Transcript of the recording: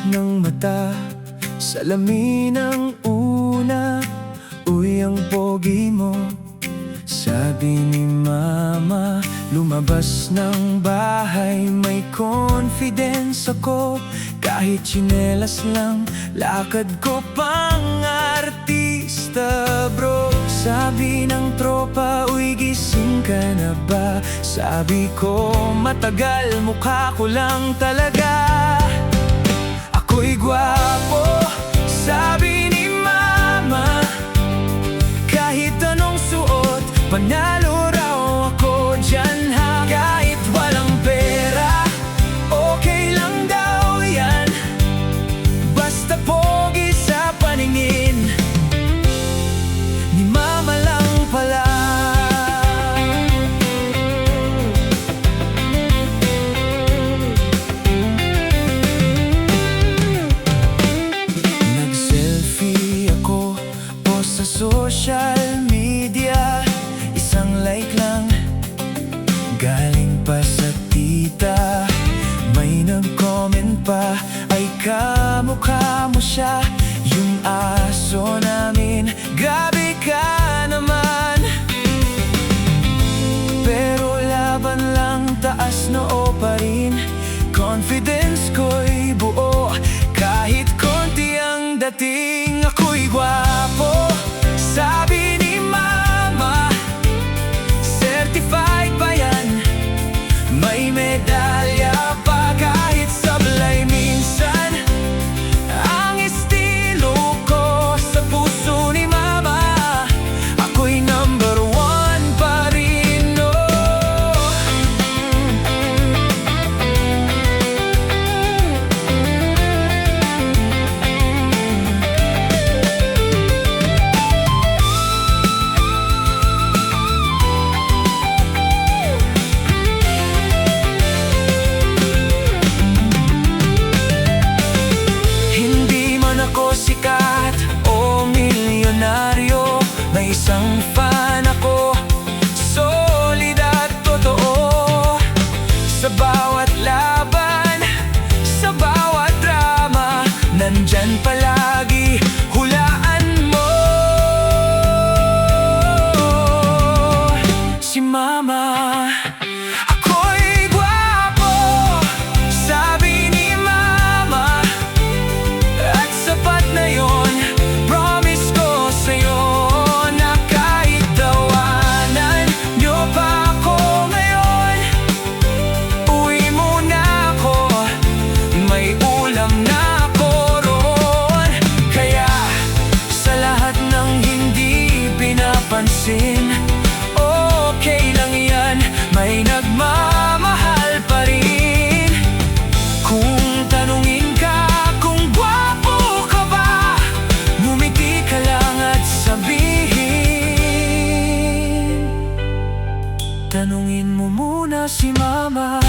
ng mata, salamin ang una. Uy, ang pogi mo, sabi ni mama. Lumabas ng bahay, may confidence ako. Kahit tsinelas lang, lakad ko pang artista, bro. Sabi ng tropa, uy, gising ka na ba? Sabi ko, matagal, mukha ko lang talaga. Ako'y gwapo, sabi ni mama. Kahit anong suot, panalo raw ako dyan ha. Kahit walang pera, okay lang daw yan. Basta pogi sa paningin ni mama lang pala. Nag-selfie ako, post sa social media. Isang like lang, galing pa sa tita. May nag-comment pa, ay kamukha mo siya. Yung aso namin, grabe ka naman. Pero laban lang, taas noo pa rin. Confidence ko'y buo, kahit konti ang dating. Ako'y gwapo, sabi ni mama. Certified ba yan? May medalya pa, kahit sablay minsan. Ang estilo ko sa puso ni mama. Ako'y number one pa rin, oh. Hindi man ako sikat o milyonaryo, may isang fan ako, solid at totoo. Sa bawat laban, sa bawat drama, nandyan palagi, hulaan mo. Si mama. Ako'y gwapo, sabi ni mama. At sapat na yon, promise ko sa'yo, na kahit tawanan nyo pa ako ngayon, uwi muna ako, may ulam na ako roon. Kaya sa lahat ng hindi pinapansin, okay lang yan, may nagmamahal pa rin. Kung tanungin ka kung gwapo ka ba, ngumiti ka lang at sabihin, tanungin mo muna si mama.